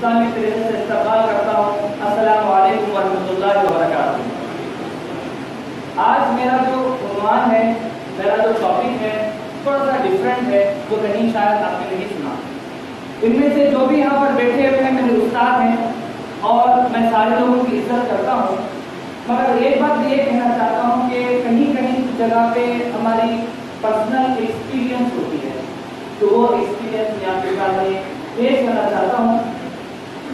Islamic तरीके से इस्तकबाल करता हूँ। अस्सलामु अलैकुम वरहमतुल्लाहि वबरकातुहू। आज मेरा जो उन्वान है, मेरा जो टॉपिक है, थोड़ा सा डिफरेंट है, जो कहीं शायद आपने नहीं सुना। इनमें से जो भी यहाँ पर बैठे हुए हैं मेरे उस्ताद हैं और मैं सारे लोगों की इज्जत करता हूँ, मगर एक बात ये कहना चाहता हूँ कि कहीं कहीं जगह पे हमारी पर्सनल एक्सपीरियंस होती है, तो वो एक्सपीरियंस यहाँ पे मैं पेश करना चाहता हूँ।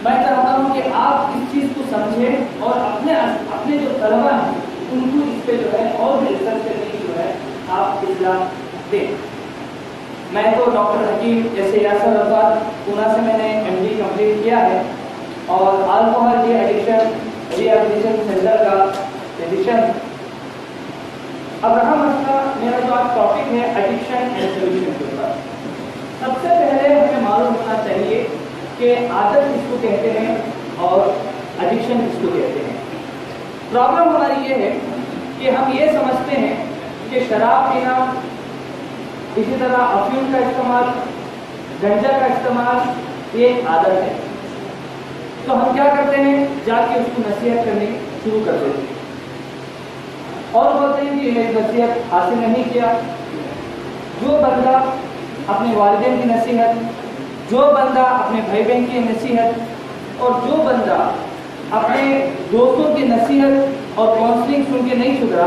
मैं चाहता हूँ कि आप इस चीज़ को समझें और अपने जो तलबा हैं उनको इस पे जो है और भी रिसर्च करने की जो है आप इत्तला दें। मैं तो डॉक्टर हकीम जैसे यासर अब्बास पूना से मैंने MD कंप्लीट किया है और अल्कोहल की एडिक्शन रिहैबिलिटेशन सेंटर का एडिक्शन। अब रहा मसला, मेरा जो आज टॉपिक है एडिक्शन एंड सोल्यूशन के ऊपर। सबसे पहले हमें मालूम होना चाहिए कि आदत किसको कहते हैं और एडिक्शन किसको कहते हैं। प्रॉब्लम हमारी ये है कि हम ये समझते हैं कि शराब पीना, इसी तरह अफीम का इस्तेमाल, गंजा का इस्तेमाल ये एक आदत है। तो हम क्या करते हैं, जाके उसको नसीहत करने शुरू कर देते हैं और बोलते हैं कि ये नसीहत हासिल नहीं किया। जो बंदा अपने वालिदैन की नसीहत, जो बंदा अपने भाई बहन की नसीहत और जो बंदा अपने दोस्तों की नसीहत और काउंसलिंग सुन के नहीं सुधरा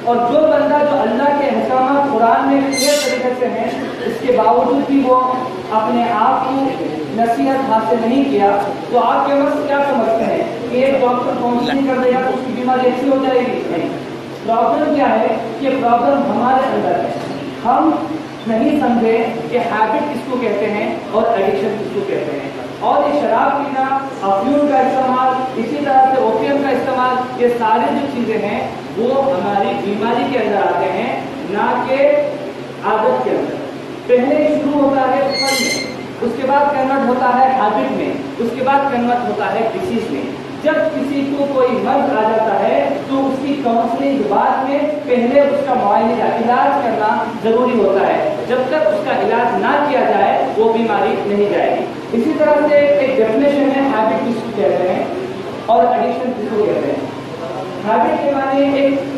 और जो बंदा जो अल्लाह के अहकाम कुरान में क्लियर तरीके से हैं, इसके बावजूद भी वो अपने आप को नसीहत हासिल नहीं किया, तो आप केवल क्या समझते हैं कि एक डॉक्टर काउंसलिंग कर देगा तो उसकी बीमारी अच्छी हो जाएगी? नहीं। प्रॉब्लम क्या है कि प्रॉब्लम हमारे अंदर है। हम नहीं समझे कि हैबिट किसको कहते हैं और एडिक्शन किसको कहते हैं। और ये शराब पीना, अफ्यूम का इस्तेमाल, इसी तरह से ओपियम का इस्तेमाल, ये सारी जो चीज़ें हैं वो हमारी बीमारी के अंदर आते हैं, ना कि आदत के अंदर। पहले शुरू होता है फन में, उसके बाद कन्वर्ट होता है हैबिट में, उसके बाद कन्वर्ट होता है डिसीज में। जब किसी को कोई मर्ज आ जाता है तो उसकी काउंसलिंग बाद में, पहले उसका मुआयना इलाज करना जरूरी होता है। जब तक उसका इलाज ना किया जाए वो बीमारी नहीं जाएगी। इसी तरह से एक डेफिनेशन है हैबिट किसको कहते हैं और एडिक्शन किसको कहते हैं। हैबिट के माने एक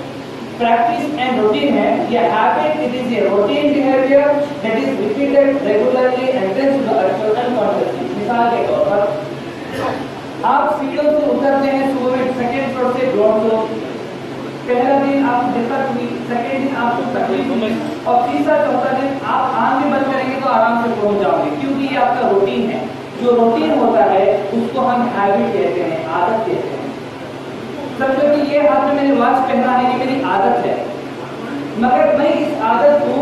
प्रैक्टिस एंड रूटीन है। ये habit it is a routine behaviour that is repeated regularly and tends to the unconsciously. मिसाल के तौर पर आप सीढ़ियों से उतरते हैं सुबह में, सेकेंड फ्लोर से ग्राउंड फ्लोर। पहला दिन आपको दिक्कत हुई, सेकेंड दिन आपको तकलीफ हुई और तीसरा चौथा दिन आप आंखें बंद करेंगे तो आराम से पहुंच जाओगे, क्योंकि ये आपका रूटीन है। जो रूटीन होता है उसको हम हैबिट कहते हैं, आदत कहते हैं। समझो कि ये हाथ में मैंने वॉच पहना है, ये मेरी आदत है, मगर मैं इस आदत को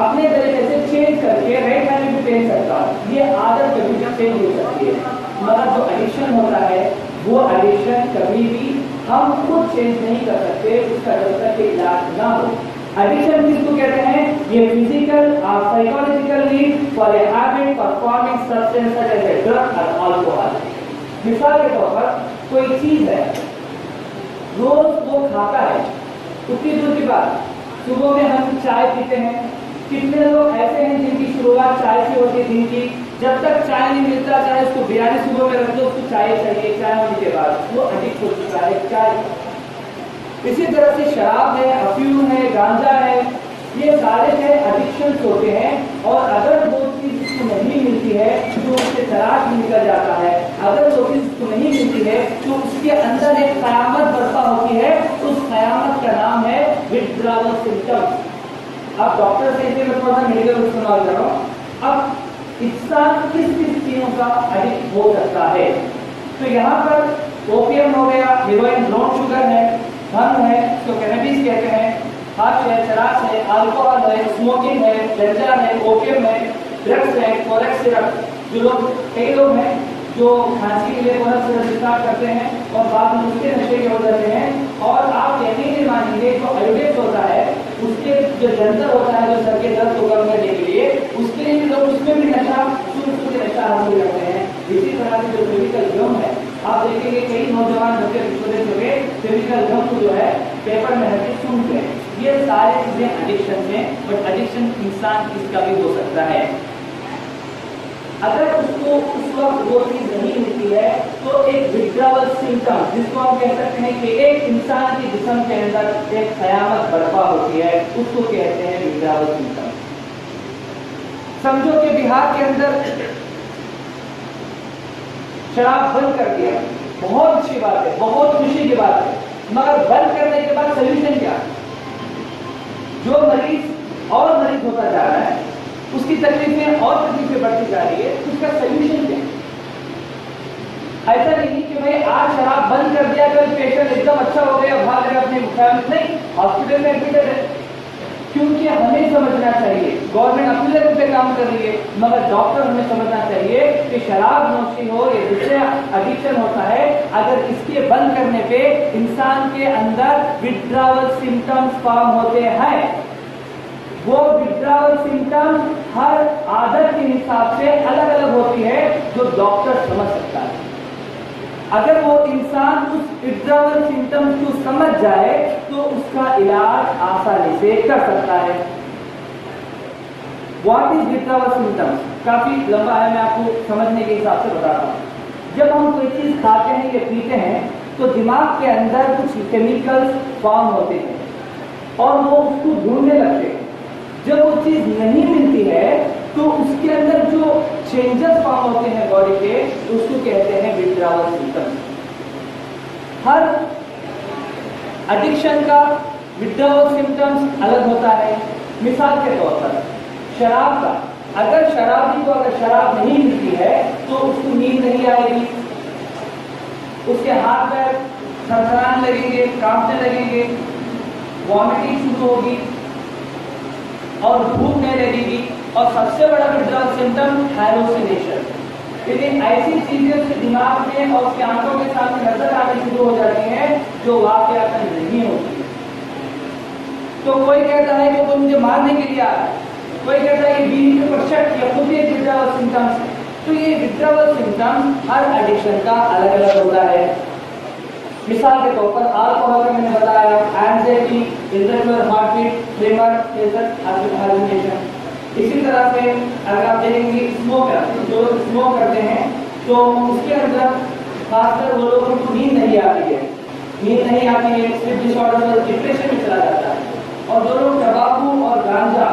अपने तरीके से चेंज करके राइट हैंड में पहन सकता हूँ। ये आदत कभी भी चेंज हो सकती है, मगर जो एडिक्शन होता है वो एडिक्शन कभी भी हम खुद चेंज नहीं कर सकते, उसका जब तक इलाज ना हो। एडिक्शन किसको कहते हैं? ये फिजिकल और psychological need for a habit performing substance such as a drug और अल्कोहल। मिसाल के तौर पर कोई चीज है, रोज वो खाता है, उतनी दूर की बात, सुबह में हम चाय पीते हैं। कितने लोग ऐसे हैं जिनकी शुरुआत चाय से होती है दिन की, जब तक चाय नहीं मिलता, चाहे उसको बिरयानी सुबह में रख दो, उसको चाय चाहिए, चाय होने के बाद वो एडिक्ट हो चुका है चाय। इसी तरह से शराब है, अफीम है, गांजा है, ये सारे जो एडिक्शंस होते हैं। और अगर वो चीज उसको नहीं मिलती है तो उससे तलाश में निकल जाता है। अगर वो चीज उसको नहीं मिलती है तो उसके अंदर एक कयामत बर्पा होती है, उस कयामत का नाम है विथड्रॉवल सिम्टम्स। अब डॉक्टर से इसे मैं थोड़ा सा मेडिकल इस्तेमाल कर रहा हूँ। अब इंसान किस किस चीजों का एडिक्ट हो सकता है? तो यहाँ पर ओपियम हो गया, हेरोइन, ब्राउन शुगर है, भंग है, तो कैनबिस कहते हैं, हाश है, चरस है, अल्कोहल है, स्मोकिंग है, गंजा है, ओपियम है, ड्रग्स है, कोरेक्स सिरप। जो लोग, कई लोग हैं जो खांसी के लिए कोरेक्स सिरप स्टार्ट करते हैं और बाद में उसके नशे के हो जाते हैं। और आप यकीन नहीं मानेंगे, जो आयोडेक्स होता है उसके जो जंतर होता है जो सर के दर्द को कम करने के लिए, उसके लिए भी लोग उसमें भी नशा शुरू से नशा हासिल करते हैं। इसी तरह से जो फिजिकल गम है, आप देखेंगे कई नौजवान बच्चे फिजिकल गम को जो है पेपर में रख के सुनते हैं। ये सारी चीजें एडिक्शन हैं, बट एडिक्शन इंसान किसका भी हो सकता है। अगर उसको उस वक्त वो चीज नहीं मिलती है तो एक विड्रावल सिम्टम, जिसको हम कह सकते हैं कि एक इंसान के जिस्म के अंदर एक कयामत बर्पा होती है, उसको कहते हैं विड्रावल सिम्टम। समझो कि बिहार के अंदर शराब बंद कर दिया, बहुत अच्छी बात है, बहुत खुशी की बात है, मगर बंद करने के बाद सोल्यूशन क्या? जो मरीज और मरीज होता जा रहा है, उसकी तकलीफें और तकलीफें बढ़ती जा रही है, उसका सोल्यूशन क्या? ऐसा नहीं कि भाई आज शराब बंद कर दिया, कल पेशेंट एकदम अच्छा हो गया, भाग रहे अपने मुकाम, नहीं, हॉस्पिटल में एडमिटेड है। क्योंकि हमें समझना चाहिए, गवर्नमेंट अपने लेवल पे काम कर रही है, मगर डॉक्टर हमें समझना चाहिए कि शराब नोशी हो या दूसरे एडिक्शन होता है, अगर इसके बंद करने पे इंसान के अंदर विड्रावल सिम्टम्स फॉर्म होते हैं। वो विड्रावल सिम्टम्स हर आदत के हिसाब से अलग अलग होती है, जो डॉक्टर समझ सकता है। अगर वो इंसान उस विड्रावल सिम्टम्स को समझ जाए तो उसका इलाज आसानी से कर सकता है। What is withdrawal symptoms? काफी लंबा है, मैं आपको समझने के हिसाब से बताता हूँ। जब हम कोई चीज खाते हैं या पीते हैं तो दिमाग के अंदर कुछ केमिकल्स फॉर्म होते हैं और वो उसको ढूंढने लगते हैं। जब वो चीज नहीं मिलती है तो उसके अंदर जो चेंजेस फॉर्म होते हैं बॉडी के, उसको कहते हैं विड्रावल सिम्टम्स। हर एडिक्शन का विड्रावल सिम्टम्स अलग होता है। मिसाल के तौर पर शराब का, अगर शराबी को अगर शराब नहीं मिलती है तो उसको नींद नहीं आएगी, उसके हाथ पैर थरथराने लगेंगे, कांपने लगेंगे, वॉमिटिंग शुरू होगी और भूख नहीं लगेगी, और सबसे बड़ा विड्रावल सिम्टम हैलोसिनेशन। लेकिन ऐसी चीजें उसके दिमाग में और उसकी आंखों के सामने नजर आने शुरू हो जाती हैं जो वाकई नहीं होती। तो कोई कहता है कि वो मुझे मारने के लिए आ रहा है, कोई कहता है कि बीवी के ऊपर शक या खुद एक विड्रावल सिम्टम्स है। तो ये विड्रावल सिम्टम्स हर एडिक्शन का अलग अलग होता है। मिसाल के तौर पर अल्कोहल का मैंने बताया, anxiety, irregular heartbeat, tremor, hesitation. इसी तरह से अगर आप देखेंगे स्मोकर, जो लोग स्मोक करते हैं तो उसके अंदर खासकर वो लोगों को नींद नहीं आती है, स्लीप डिसऑर्डर और डिप्रेशन में चला जाता है। और जो लोग तंबाकू और गांजा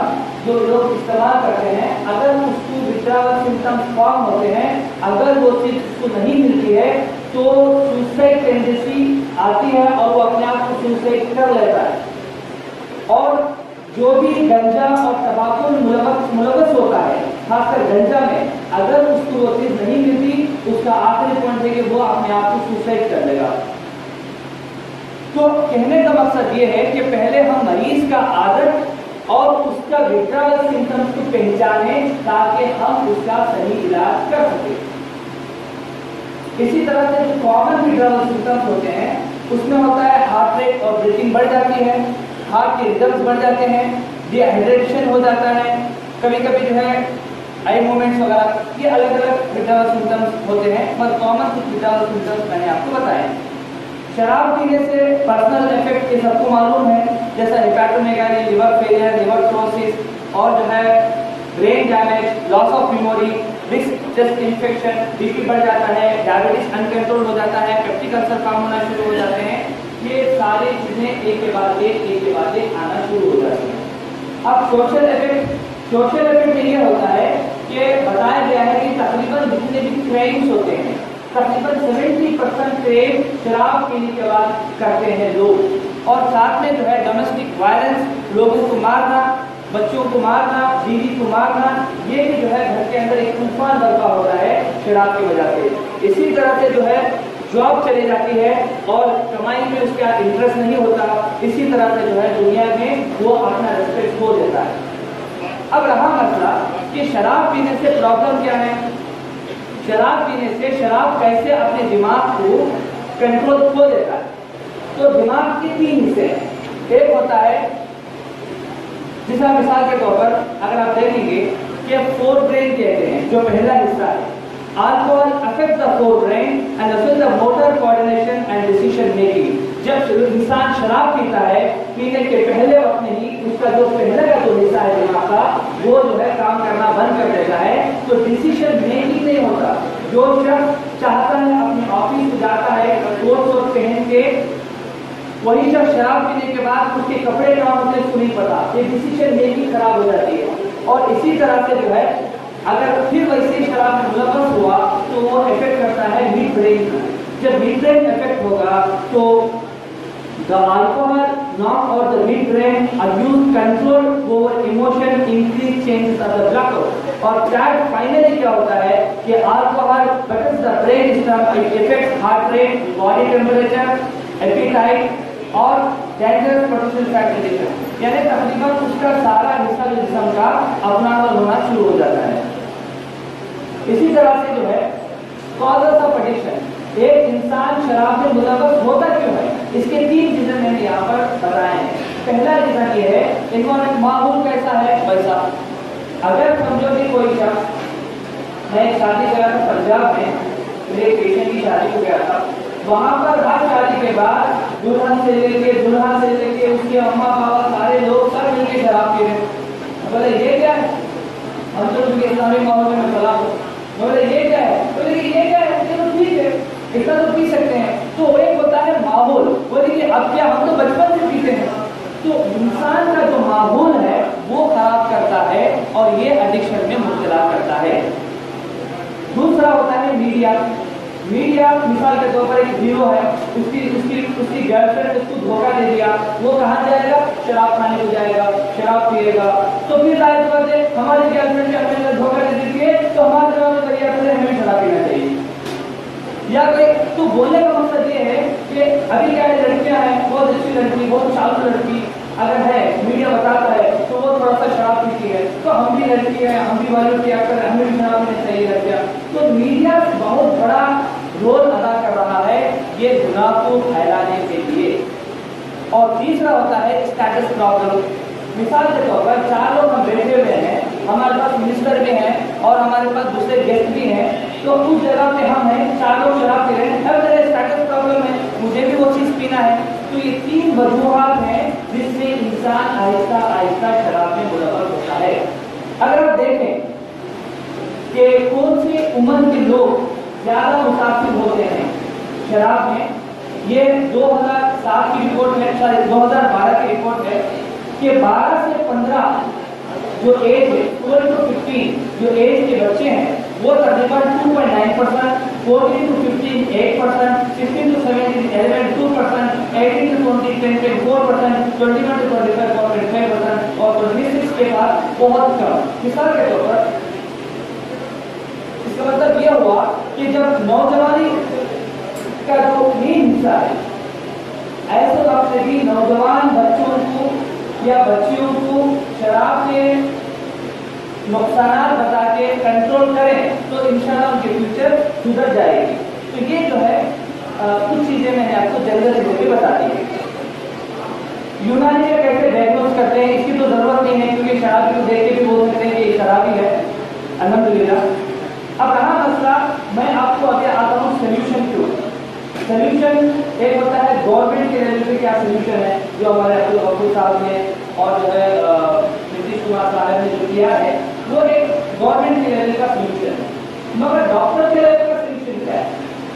जो लोग इस्तेमाल करते हैं, अगर उसको विड्रावल सिम्टम्स फॉर्म होते हैं, अगर वो चीज उसको नहीं मिलती है तो सुसाइड टेंडेंसी आती है और वो अपने आप को सुसाइड कर लेता है। और जो भी गंजा और तंबाकू में मुलवस होता है, खासकर गंजा में, अगर उसको वो चीज नहीं मिलती, उसका आखिरी पॉइंट है कि वो अपने आप को सुसाइड कर लेगा। तो कहने का मकसद ये है कि पहले हम मरीज का आदत और उसका विड्रावल सिम्टम्स को पहचाने ताकि हम उसका सही इलाज कर सकें। इसी तरह से जो कॉमन विड्रावल सिम्टम्स होते हैं उसमें होता है हार्ट रेट और ब्रीथिंग बढ़ जाती है, हार्ट के रिदम्स बढ़ जाते हैं, डिहाइड्रेशन हो जाता है, कभी कभी जो है आई मूवमेंट्स वगैरह, ये अलग अलग विड्रावल सिम्टम्स होते हैं। पर कॉमन कुछ विड्रावल सिम्टम्स मैंने आपको बताए। शराब पीने से पर्सनल इफेक्ट ये सबको मालूम है, जैसा hepatomegaly, liver failure, liver cirrhosis और जो है brain damage, loss of memory, risk chest infection, BP बढ़ जाता है, डायबिटीज अनकंट्रोल हो जाता है, पेप्टिक अल्सर फॉर्म होना शुरू हो जाते हैं। ये सारी चीजें एक के बाद एक आना शुरू हो जाती हैं। अब सोशल इफेक्ट ये होता है कि बताया गया है कि तकरीबन जितने भी क्राइम्स होते हैं, तकरीबन 70% क्राइम शराब पीने के बाद करते हैं लोग। और साथ में जो है डोमेस्टिक वायलेंस, लोगों को मारना, बच्चों को मारना, बीवी को मारना, ये भी जो है घर के अंदर एक तूफान बर्पा हो रहा है शराब की वजह से। इसी तरह से जो है जॉब चली जाती है और कमाई में उसका इंटरेस्ट नहीं होता, इसी तरह से जो है दुनिया में वो अपना रेस्पेक्ट खो देता है। अब रहा मसला कि शराब पीने से प्रॉब्लम क्या है। शराब पीने से शराब कैसे अपने दिमाग को कंट्रोल खो देता है। तो दिमाग के 3 हिस्से हैं। एक होता है जिसका मिसाल के तौर पर अगर आप देखेंगे कि फोर ब्रेन कहते हैं, जो पहला हिस्सा है, alcohol affect the fore brain and affect the motor coordination and decision making. जब इंसान शराब पीता है, पीने के पहले वक्त में ही उसका जो पहले का जो हिस्सा है दिमाग का वो जो है काम करना बंद कर देता है, तो डिसीजन मेकिंग नहीं होता। जो शख्स चाहता है अपने ऑफिस में जाता है कोट वोट पहन के, वही शख्स शराब पीने के बाद उसके कपड़े कहाँ होते हैं उसको नहीं पता, ये डिसीजन मेकिंग खराब हो जाती है। और इसी तरह से जो है अगर फिर वैसे ही शराब में मुलव्वस हुआ तो वो इफेक्ट करता है मिड ब्रेन को। जब मिड ब्रेन इफेक्ट होगा तो the alcohol knock or the mid brain abuse control over emotion increase changes of the blood और that finally क्या होता है कि alcohol affects the brain system, it affects heart rate, body temperature, appetite और dangerous potential factor, यानी तकरीबन उसका सारा हिस्सा जो जिस्म का अपना होना शुरू हो जाता है। इसी तरह से जो है causes of addiction, एक इंसान शराब में मुलव्वस होता क्यों है, इसके 3 रीजन मैंने यहाँ पर बताए हैं। पहला रीजन ये है इन्वायरमेंट, माहौल कैसा है वैसा। अगर समझो कि कोई शख्स, मैं शादी गया था पंजाब में, मेरे पेशेंट की शादी को गया था, वहां पर हर शादी के बाद दुल्हन से लेके उसके अम्मा पापा सारे लोग सब मिलकर शराब पी रहे। बोले ये क्या है, हम तो इस्लामी माहौल में चला, बोले ये क्या है, बोले ये क्या है, चलो ठीक है इतना तो पी सकते हैं। तो एक होता है माहौल, बोले कि अब क्या हम तो बचपन से पीते हैं। तो इंसान का जो माहौल है वो खराब करता है और ये एडिक्शन में मुब्तला करता है। दूसरा होता है मीडिया। मीडिया मिसाल के तौर पर एक हीरो है, उसकी गर्लफ्रेंड उसको धोखा दे दिया, वो कहाँ जाएगा, शराब खाने को जाएगा, शराब पिएगा। तो फिर जाहिर बात है हमारी गर्लफ्रेंड के हमें धोखा दे देती है तो हमारे जवाब में तैयार है हमें शराब पीना चाहिए। या कोई तो बोलने का मकसद ये है कि अभी क्या है, लड़कियां हैं बहुत अच्छी लड़की, बहुत चालू लड़की अगर है, मीडिया बताता है तो वो थोड़ा सा शराब पीती है, तो हम भी लड़की है, हम भी वालों क्या करें, हमें भी शराब पीना चाहिए लड़कियां। तो मीडिया बहुत बड़ा रोल अदा कर रहा है ये गुनाह को फैलाने के लिए। और तीसरा होता है स्टेटस प्रॉब्लम। मिसाल के तौर पर 4 लोग हम बैठे हुए हैं, हमारे पास मिनिस्टर भी हैं और हमारे पास दूसरे गेस्ट भी हैं, तो उस जगह पे हम हैं, 4 लोग शराब पी रहे हैं, हर तरह स्टेटस प्रॉब्लम है, मुझे भी वो चीज़ पीना है। तो ये 3 वजूहात हैं जिससे इंसान आहिस्ता आहिस्ता शराब में मुलव्वस होता है। अगर आप देखें कि कौन सी उम्र के लोग ज्यादा मुतासिर होते हैं शराब में, ये 2007 की रिपोर्ट है, शायद 2012 की रिपोर्ट है कि 12 से 15 जो एज है, 12 to 15 जो एज के बच्चे हैं वो तकरीबन 2.9%, 14 to 15 8%, 16 to 17 11 2%, 18 to 20 10.4%, 21 to 25 4.5% और 26 के बाद बहुत कम। मिसाल के तौर पर इसका मतलब यह हुआ कि जब नौजवानी का जो मेन हिस्सा है, ऐसे वक्त से भी नौजवान बच्चों को या बच्चियों को शराब के नुकसान बता के कंट्रोल करें तो इंशाल्लाह उनके फ्यूचर सुधर जाएगी। तो ये जो है कुछ चीजें मैंने आपको जल्दी बता दी है। यूनानी में कैसे डायग्नोज करते हैं इसकी तो जरूरत नहीं है, क्योंकि शराबी को देख के भी बोल सकते हैं कि शराबी है, अल्हम्दुलिल्लाह। अब रहा मसला, मैं आपको अभी आता हूँ सोल्यूशन की ओर। सोल्यूशन एक होता है गवर्नमेंट के लेवल पे क्या सोल्यूशन है, जो हमारे अब्दुल गफूर साहब ने और जो है नीतीश कुमार साहब ने जो किया है वो एक गवर्नमेंट के लेवल का सोल्यूशन है। मगर डॉक्टर के लेवल का सोल्यूशन क्या है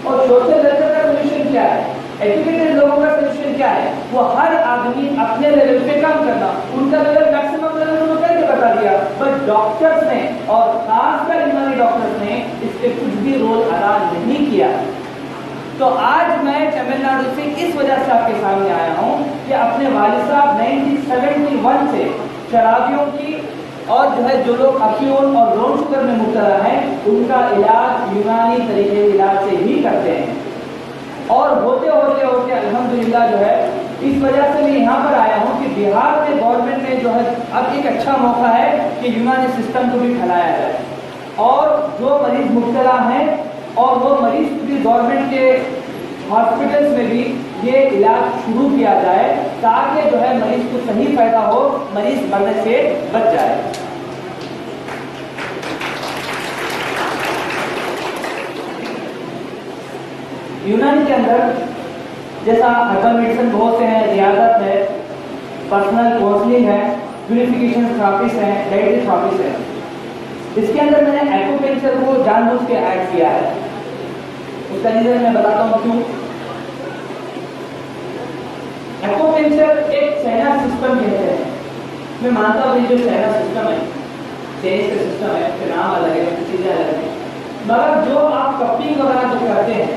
और सोशल लेवल का सोल्यूशन क्या है, एजुकेटेड लोगों का सोल्यूशन क्या है, वो हर आदमी अपने लेवल पे काम करना। उनका लेवल मैक्सिमम लेवल उन्होंने करके बता दिया, बट डॉक्टर्स ने और खासकर यूनानी डॉक्टर्स ने इस पे कुछ भी रोल अदा नहीं किया। तो आज मैं तमिलनाडु से इस वजह से आपके सामने आया हूँ कि अपने वालिद साहब 1971 से शराबियों की और जो है जो लोग अफ्यून और ब्राउन शुगर में मुब्तला हैं उनका इलाज यूनानी तरीके इलाज से ही करते हैं। और होते होते होते अल्हम्दुलिल्लाह जो है इस वजह से मैं यहाँ पर आया हूँ कि बिहार में गवर्नमेंट ने जो है अब एक अच्छा मौका है कि यूनानी सिस्टम को भी फैलाया जाए और जो मरीज मुब्तला हैं और वो मरीज भी गवर्नमेंट के हॉस्पिटल्स में भी ये इलाज शुरू किया जाए ताकि जो है मरीज को सही फायदा हो, मरीज मरने से बच जाए। यूनानी के अंदर जैसा हर्बल मेडिसिन बहुत से हैं, रियाजत है, पर्सनल काउंसलिंग है, प्यूरिफिकेशन थेरेपीज है, डाइटरी थेरेपीज है। इसके अंदर मैंने एक्यूपेंचर को जानबूझ के ऐड किया है। उसका रीजन मैं बताता हूँ क्यों। एक्यूपेंचर एक चाइना सिस्टम कहते हैं। मैं मानता हूँ जो चाइना सिस्टम है, चाइनीज का सिस्टम है, उसके नाम अलग है, चीजें अलग है, मगर जो आप कपिंग वगैरह जो करते हैं,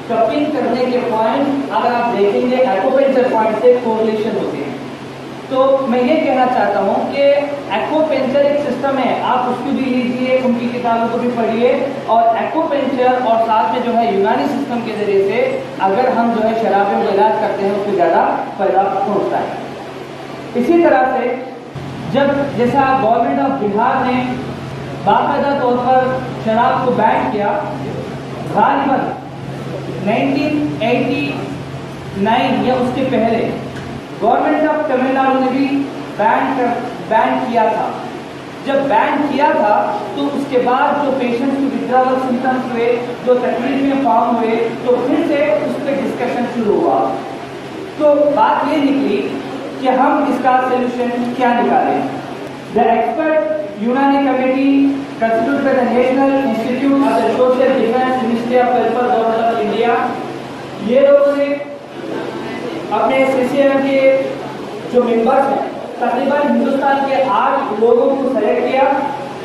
कपिंग करने के पॉइंट अगर आप देखेंगे एक्यूपेंचर पॉइंट से कोरिलेशन होती है। तो मैं ये कहना चाहता हूँ कि एक्यूपेंचर एक सिस्टम है, आप उसको भी लीजिए, उनकी किताबों को भी पढ़िए, और एक्यूपेंचर और साथ में जो है यूनानी सिस्टम के जरिए से अगर हम जो है शराबियों का इलाज करते हैं उसको ज़्यादा फायदा होता है। इसी तरह से जब जैसा गवर्नमेंट ऑफ बिहार ने बाकायदा तौर पर शराब को बैन किया, गालिबन 1989 या उसके पहले गवर्नमेंट ऑफ तमिलनाडु ने भी बैन किया था। जब बैन किया था तो उसके बाद जो पेशेंट्स को विथड्रॉवल सिम्टम्स हुए, जो तकलीफें फॉर्म हुए, तो फिर से उस पर डिस्कशन शुरू हुआ। तो बात ये निकली कि हम इसका सोल्यूशन क्या निकालें। द एक्सपर्ट यूनानी committee constituted by the National Institute of the Social Defense Ministry of Welfare Government of India, ये लोगों ने अपने CCM के जो मेंबर्स हैं तकरीबन हिंदुस्तान के 8 लोगों को सेलेक्ट किया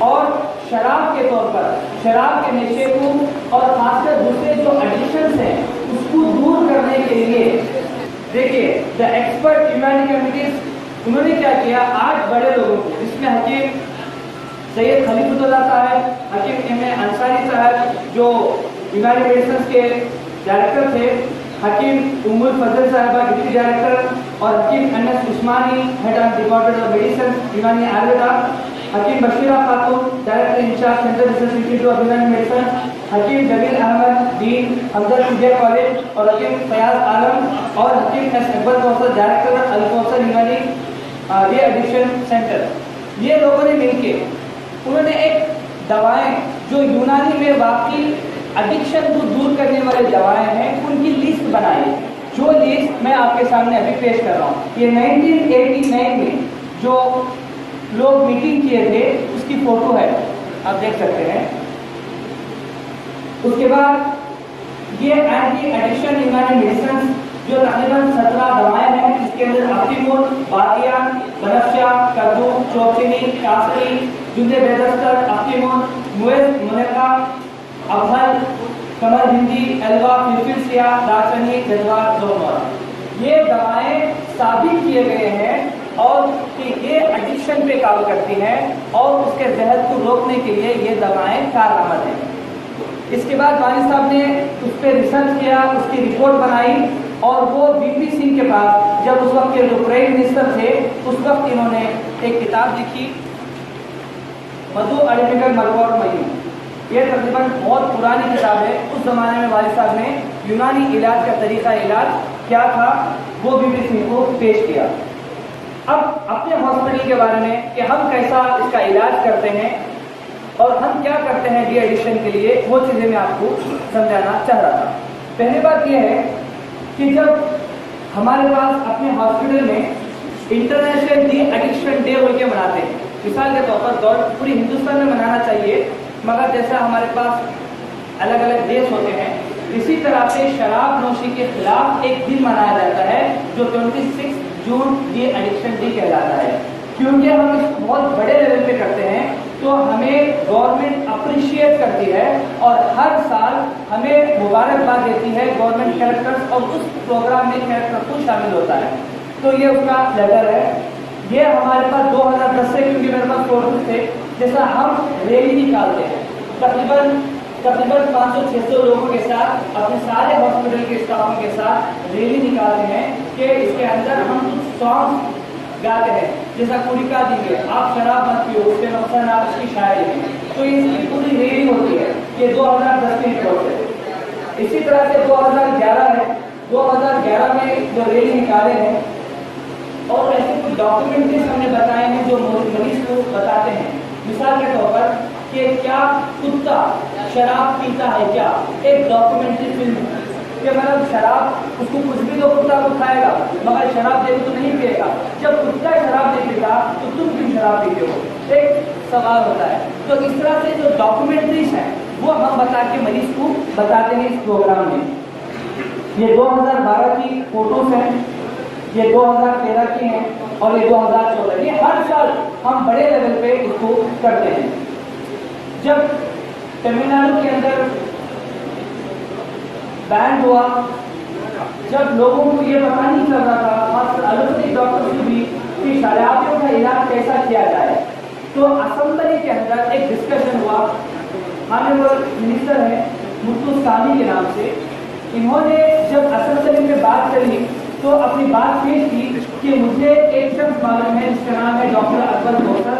और शराब के तौर पर शराब के नशे को और खासकर दूसरे जो एडिक्शंस हैं उसको दूर करने के लिए, देखिए द एक्सपर्ट यूनानी कमिटीज उन्होंने क्या किया, 8 बड़े लोगों को, जिसमें हकीम सैयद खलीफुल्लाह साहब, हकीम एम ए अंसारी साहब जो यूनानी मेडिसिन के डायरेक्टर थे, हकीम उम्मुल फजल साहिबा डिप्टी डायरेक्टर और Hakim Anas Usmani head of department of medicine Unani Ayurveda, Hakim Bashira Khatoon director incharge central research institute of Unani medicine, Hakim Jamil Ahmad dean Hamdard India college और हकीम फयाज आलम और Hakim S Akbar Kausar director Al Kausar Unani re addiction centre. ये लोगों ने मिलकर उन्होंने एक दवाएं जो यूनानी में वाकई एडिक्शन को दूर करने वाली दवाएं हैं उनकी लिस्ट बनाई, जो लिस्ट मैं आपके सामने अभी पेश कर रहा हूँ। ये 1989 में जो लोग मीटिंग किए थे उसकी फोटो है, आप देख सकते हैं। उसके बाद ये एंटी एडिक्शन यूनानी मेडिसिन जो तकरीबन 17 दवाएं हैं, इसके अंदर अफीमोन, बादियान, बनफशा, कद्दू, चौचीनी, कासरी, जुंदे बेदस्तर, अफीमोन, मुएज, मुनक्का, अफहल, कमर हिंदी, एल्वा, फिलफिलसिया, दालचीनी, जज्वा, जोमर। ये दवाएं साबित किए गए हैं और कि ये एडिक्शन पे काम करती हैं और उसके जहर को रोकने के लिए ये दवाएं कारआमद हैं। इसके बाद वालिद साहब ने उस पर रिसर्च किया, उसकी रिपोर्ट बनाई और वो वीपी सिंह के पास, जब उस वक्त के जो प्राइम मिनिस्टर थे, उस वक्त इन्होंने एक किताब लिखी मधु अल्पिकल मलवा मयूम। ये तकरीबन बहुत पुरानी किताब है। उस जमाने में वालिद साहब ने यूनानी इलाज का तरीका इलाज क्या था वो वीपी सिंह को पेश किया। अब अपने हॉस्पिटल के बारे में कि हम कैसा इसका इलाज करते हैं और हम क्या करते हैं डी एडिक्शन के लिए, वो चीज़ें मैं आपको समझाना चाह रहा था। पहली बात यह है कि जब हमारे पास अपने हॉस्पिटल में इंटरनेशनल डी एडिक्शन डे होकर मनाते हैं, मिसाल के तौर पर पूरी हिंदुस्तान में मनाना चाहिए, मगर जैसा हमारे पास अलग अलग देश होते हैं, इसी तरह से शराब नोशी के खिलाफ एक दिन मनाया जाता है जो 26 जून डी एडिक्शन डे कहलाता है। क्योंकि हम इसको बहुत बड़े लेवल पे करते हैं तो हमें गवर्नमेंट अप्रिशिएट करती है और हर साल हमें मुबारकबाद देती है गवर्नमेंट कैरेक्टर्स, और उस प्रोग्राम में कैरेक्टर को शामिल होता है। तो ये उसका लेटर है। ये हमारे पास 2010 से, क्योंकि मेरे पास फोटोज थे, जैसा हम रैली निकालते हैं तकरीबन 500-600 लोगों के साथ, अपने सारे हॉस्पिटल के स्टाफों के साथ रैली निकालते हैं कि इसके अंदर हम कुछ सॉन्ग गाते हैं, जैसा कुरिका दीजिए, आप शराब मत पियो, उसके नुकसान आप उसकी शायरी में। तो इसकी पूरी रैली होती है। ये 2010 की रिपोर्ट है। इसी तरह से 2011 है, 2011 में जो रैली निकाले हैं और ऐसे कुछ डॉक्यूमेंट्रीज हमने बताए हैं जो मरीज को बताते हैं। मिसाल के तौर पर कि क्या कुत्ता शराब पीता है क्या, एक डॉक्यूमेंट्री फिल्म। कि मतलब शराब उसको कुछ भी दो कुत्ता को खाएगा, मगर शराब दे तो नहीं पिएगा। जब कुत्ता शराब नहीं पीता तो तुम क्यों शराब पीते हो, एक सवाल होता है। तो इस तरह से जो डॉक्यूमेंट्रीज हैं वो हम बता के मरीज को बताते हैं इस प्रोग्राम में। ये 2012 की फोटोज हैं, ये 2013 की हैं और ये 2014। ये हर साल हम बड़े लेवल पे इसको करते हैं। जब तमिलनाडु के अंदर बैन हुआ, जब लोगों को ये पता नहीं चल रहा था, खासकर एलोपैथिक डॉक्टर्स को भी, कि शराबियों का इलाज कैसा किया जाए, तो असेंबली के अंदर एक डिस्कशन हुआ। ऑनरेबल मिनिस्टर है मुत्तुस्वामी के नाम से, इन्होंने जब असेंबली में बात करी तो अपनी बात पेश की कि मुझे एक शख्स मालूम है जिसका नाम है डॉक्टर अकबर कौसर।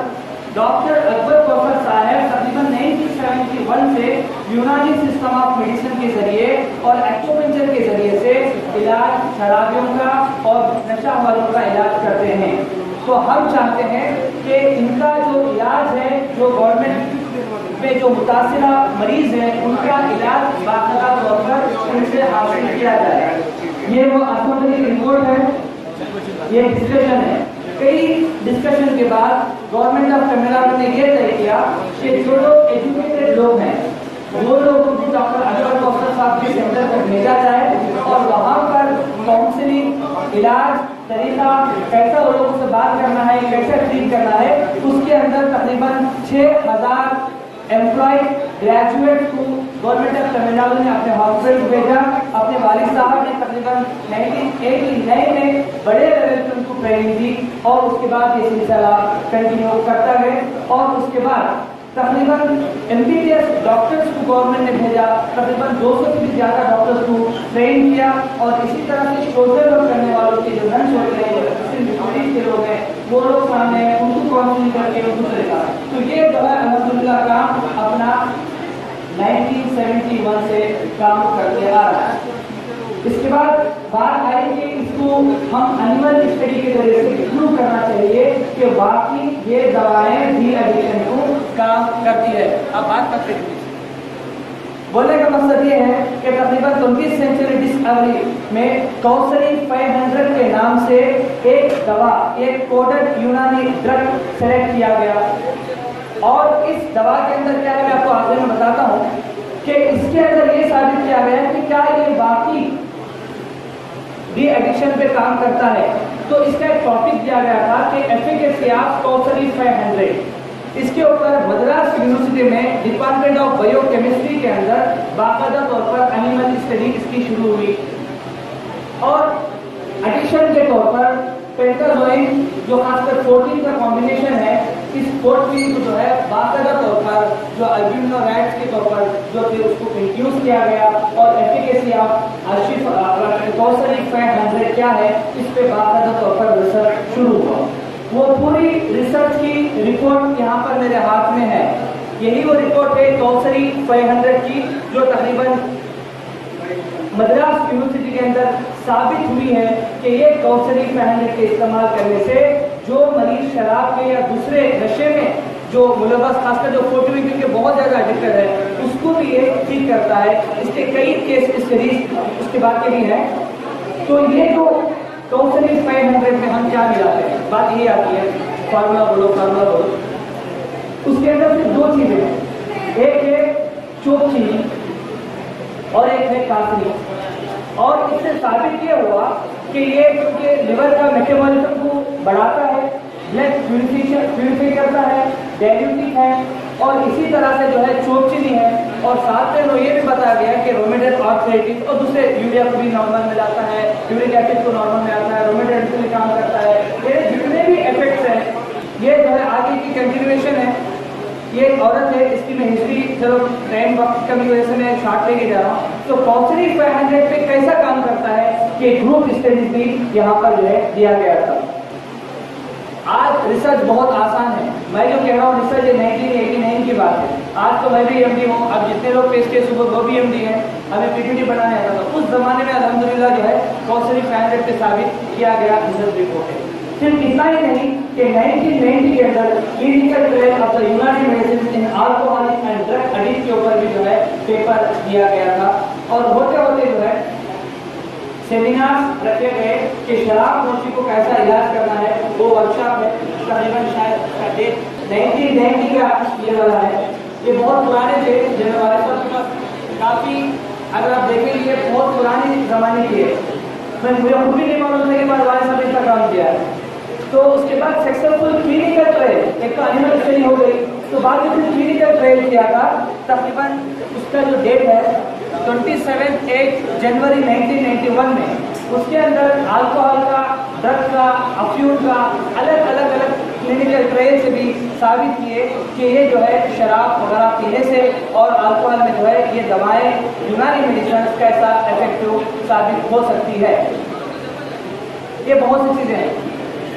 डॉक्टर अकबर कौसर साहब तकरीबन 1971 से यूनानी सिस्टम ऑफ मेडिसिन के जरिए और एक्यूपंक्चर के जरिए से इलाज शराबियों का और नशा वालों का इलाज करते हैं। तो हम चाहते हैं कि इनका जो इलाज है, जो गवर्नमेंट में जो मुतासिरा मरीज है, उनका इलाज बाकायदा तौर पर उनसे हासिल किया जाए। ये वो असेंबली रिपोर्ट है, ये डिस्कशन है। कई डिस्कशन के बाद गवर्नमेंट ऑफ तमिलनाडु ने ये तय किया कि जो लोग एजुकेटेड लोग हैं वो लोगों को डॉक्टर अकबर कौसर साहब के सेंटर पर भेजा जाए और वहाँ पर काउंसलिंग, इलाज तरीका, कैसा वो लोगों से बात करना है, कैसे ट्रीट करना है, उसके अंदर तकरीबन 6000 एम्प्लॉय ग्रेजुएट को गवर्नमेंट ऑफ तमिलनाडु ने अपने हॉस्पिटल भेजा। अपने वालिद साहब ने तकरीबन 1989 में बड़े लेवल पर उनको ट्रेनिंग दी और उसके बाद ये सिलसिला कंटिन्यू करता है। और उसके बाद तकरीबन MBBS डॉक्टर्स को गवर्नमेंट ने भेजा, तकरीबन 200 से भी ज़्यादा डॉक्टर्स को ट्रेन किया। और इसी तरह से सोशल वर्क करने वालों के जो नर्स होते हैं, जो के लोग हैं, वो लोग सामने हैं, उनको काउंसलिंग करके उनको तरीका। तो ये जो है अल्हम्दुलिल्लाह काम अपना 1971 से काम करते आ रहा है। इसके बाद बात आई कि इसको हम एनिमल स्टडी के जरिए से प्रूव करना चाहिए कि वाकई ये दवाएं डी एडिक्शन को काम करती है। अब बात करते हैं, बोलने का मकसद ये है कि तकरीबन 20वीं सेंचुरी डिस्कवरी में कौसरी 500 के नाम से एक दवा, एक कोडेड यूनानी ड्रग सेलेक्ट किया गया। और इस दवा के अंदर क्या है, मैं आपको आगे में बताता हूँ कि इसके अंदर ये साबित किया गया कि क्या ये वाकई डी एडिक्शन पे काम करता है। तो इसका एक टॉपिक दिया गया था कि एफिकेसी ऑफ कौसरी 500। इसके ऊपर मद्रास यूनिवर्सिटी में डिपार्टमेंट ऑफ बायोकेमिस्ट्री के अंदर बाकायदा तौर पर एनिमल स्टडी इसकी शुरू हुई। और एडिक्शन के तौर पर पेंटाजोइन जो खासकर 14 का कॉम्बिनेशन है, इस 14 को जो है बाकायदा तौर पर जो अल्बिनो रैट्स के तौर पर जो थे उसको इंट्रोड्यूस किया गया। और एफिकेसी ऑफ आशिफ कौसरी 500 क्या है, इस पे बाकायदा तौर पर रिसर्च शुरू हुआ। वो पूरी रिसर्च की रिपोर्ट यहाँ पर मेरे हाथ में है। यही वो रिपोर्ट है कौसरी 500 की, जो तकरीबन मद्रास यूनिवर्सिटी के अंदर साबित हुई है कि ये कौसरी 500 के इस्तेमाल करने से जो मरीज शराब के या दूसरे नशे में जो मुलव्वस, खासकर जो 40 के बहुत ज़्यादा एडिक्टेड है, उसको भी ये ठीक करता है। इसके कई केस स्टडीज उसके बाद के भी हैं। तो ये जो कौसरी 500 में हम क्या मिलाते हैं, बात ये आती है, फार्मूला बोलो। उसके अंदर सिर्फ 2 चीज़ें हैं, एक है चोक चीनी और एक है कासनी। और इससे साबित ये हुआ कि ये क्योंकि लिवर का मेटाबॉलिज्म को बढ़ाता है, ब्लड प्यूरिफाई करता है, डायल्यूटिक है और इसी तरह से जो है चोक चीनी है। और साथ में ये भी बताया गया कि रोमेटॉइड आर्थराइटिस और दूसरे यूरिया को भी नॉर्मल में लाता है, यूरिक एसिड को नॉर्मल में आता है, रोमेटॉइड के लिए काम करता है। ये जितने भी इफेक्ट्स हैं ये जो है आगे की कंटिन्यूएशन है। ये एक औरत है, इसकी मैं हिस्ट्री चलो टाइम वक्त कमी वजह से मैं शॉर्ट लेके जा रहा हूँ। तो कौसरी 500 पे कैसा काम करता है कि ग्रुप स्टडीज भी यहाँ पर जो है दिया गया था। आज रिसर्च बहुत आसान है, मैं जो कह रहा हूँ रिसर्च 1989 की बात है। आज तो मैं भी MD हूँ, अब जितने लोग पेश के सुबह वो भी MD हैं, हमें PPT बनाने आता था। उस जमाने में अल्हम्दुलिल्लाह जो है कौसरी 500 पे साबित किया गया रिसर्च रिपोर्ट है। सिर्फ इतना ही नहीं कि 1990 के अंदर क्लिनिकल ट्रायल ऑफ द यूनानी medicine in alcoholic and drug addict के ऊपर भी जो है पेपर दिया गया था। और होते होते जो है सेमिनार रखे गए कि शराब नोशी को कैसा इलाज करना है। वो वर्कशॉप है, तकरीबन शायद डेट 1990 का ये वाला है। ये बहुत पुराने थे, जो हमारे पास काफ़ी, अगर आप देखेंगे बहुत पुरानी ज़माने की है। मुझे खुद भी नहीं मालूम था कि हमारे साथ इसका काम किया है। तो उसके बाद सक्सेसफुल क्लिनिकल ट्रायल, एक तो एनिमल स्टडी हो गई, तो बाद में फिर क्लिनिकल ट्रायल किया था। तकरीबन उसका जो डेट है 27 जनवरी 1991 में। उसके अंदर अल्कोहल का, ड्रग्स का, अफ्यूम का अलग अलग क्लिनिकल ट्रायल से भी साबित किए कि ये जो है शराब वगैरह पीने से और अल्कोहल में जो है ये दवाएं, यूनानी मेडिसिन कैसा इफेक्टिव साबित हो सकती है। ये बहुत सी चीज़ें हैं।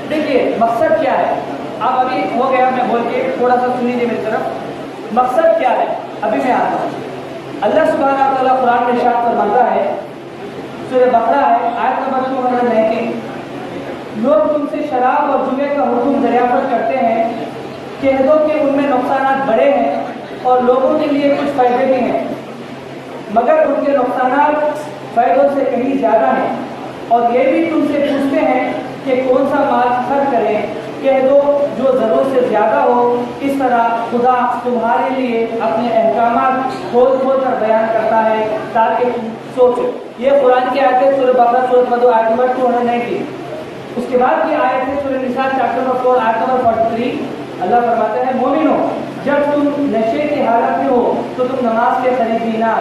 देखिए मकसद क्या है, अब अभी हो गया मैं बोल के, थोड़ा सा सुनिए मेरी तरफ। मकसद क्या है अभी मैं आता हूँ। अल्लाह सुब्हानहू व तआला कुरान में इरशाद फरमाता है, सूरह बकरा है आयत नंबर 219, लोग तुमसे शराब और जुए का हुक्म दरियाफ्त करते हैं, कह दो कि उनमें नुकसान बड़े हैं और लोगों के लिए कुछ फायदे भी हैं, मगर उनके नुकसान फायदों से कहीं ज़्यादा हैं। और ये भी तुमसे पूछते हैं कि कौन सा माल खर्च करें, कह दो जो ज़रूरत से ज़्यादा हो। इस तरह खुदा तुम्हारे लिए अपने अहकाम खोल खोल कर बयान करता है ताकि तुम सोचो। ये कुरान की आयत है, सूरह बकरा सूरह 2 आयत नंबर 290। उसके बाद की आयत है सूरह निसा चैप्टर नंबर 4 आयत नंबर 43। अल्लाह फरमाता है, मोमिनो जब तुम नशे की हालत में हो तो तुम नमाज के करीब भी ना।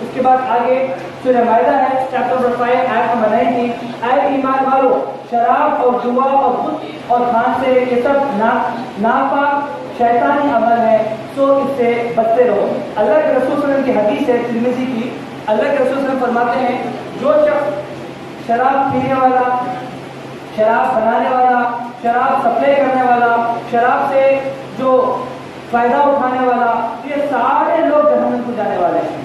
उसके बाद आगे सूरह माइदा है चैप्टर नंबर 5 आयत नंबर 19, ऐ ईमान वालो शराब और जुआ और बुत और खान से ये सब नापाक शैतानी अमल है, तो इससे बचते रहो। अल्लाह के रसूल सल्लल्लाहु अलैहि वसल्लम की हदीस है तिरमिज़ी की। अल्लाह के रसूल सल्लल्लाहु अलैहि वसल्लम फरमाते हैं, जो शख्स शराब पीने वाला, शराब बनाने वाला, शराब सप्लाई करने वाला, शराब से जो फायदा उठाने वाला, ये सारे लोग जहन्नम को जाने वाले हैं।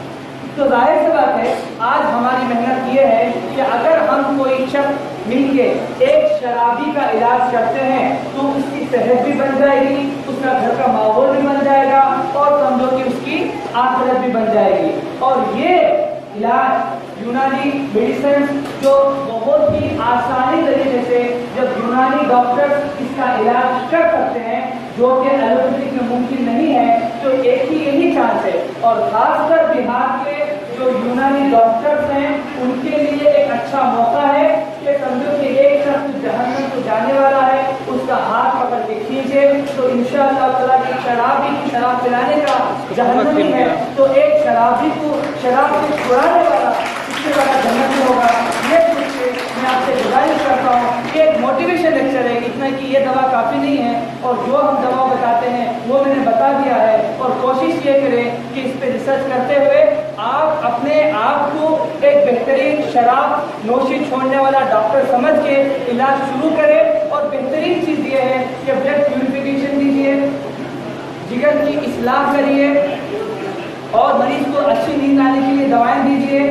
तो जाहिर सी बात है आज हमारी मेहनत ये है कि अगर हम कोई शख्स मिलके एक शराबी का इलाज करते हैं तो उसकी सेहत भी बन जाएगी, उसका घर का माहौल भी बन जाएगा और समझो कि उसकी आखिरत भी बन जाएगी। और ये इलाज यूनानी मेडिसिन जो बहुत ही आसानी तरीके से जब यूनानी डॉक्टर्स इसका इलाज कर सकते हैं, जो कि एलोपैथिक में मुमकिन नहीं है, तो एक ही यही चांस है। और खासकर बिहार के जो यूनानी डॉक्टर्स हैं उनके लिए एक अच्छा मौका है कि समझो कि एक शख्स जहन्नम को जाने वाला है, उसका हाथ पकड़ के खींचे तो इंशाअल्लाह ताला की शराबी की शराब पिलाने का जहन्नमी है, तो एक शराबी को शराब से छुड़ाने वाला इससे बड़ा जन्नत होगा। ये सोच के मैं आपसे गुजारिश करता हूँ, ये एक मोटिवेशन लेक्चर है, इतना कि ये दवा काफ़ी नहीं है और जो हम दवा बताते हैं वो मैंने बता दिया है। और कोशिश ये करें कि इस पर रिसर्च करते हुए आप अपने आप को एक बेहतरीन शराब नोशी छोड़ने वाला डॉक्टर समझ के इलाज शुरू करें। और बेहतरीन चीज़ ये है कि ब्लड प्यूरिफिकेशन दीजिए, जिगर की इस्लाह करिए और मरीज को अच्छी नींद आने के लिए दवाएं दीजिए,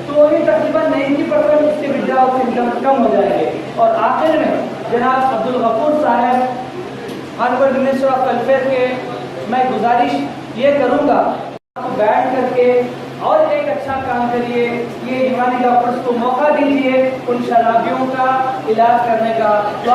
तो ही तकरीबन 90% उसके विड्रॉल सिम्टम्स कम हो जाएंगे। और आखिर में जनाब अब्दुल गफूर साहब ऑनरेबल मिनिस्टर ऑफ वेलफेयर के मैं गुजारिश ये करूँगा, बैठ करके और एक अच्छा काम करिए, ये यूनानी डॉक्टर्स को मौका दीजिए उन शराबियों का इलाज करने का। तो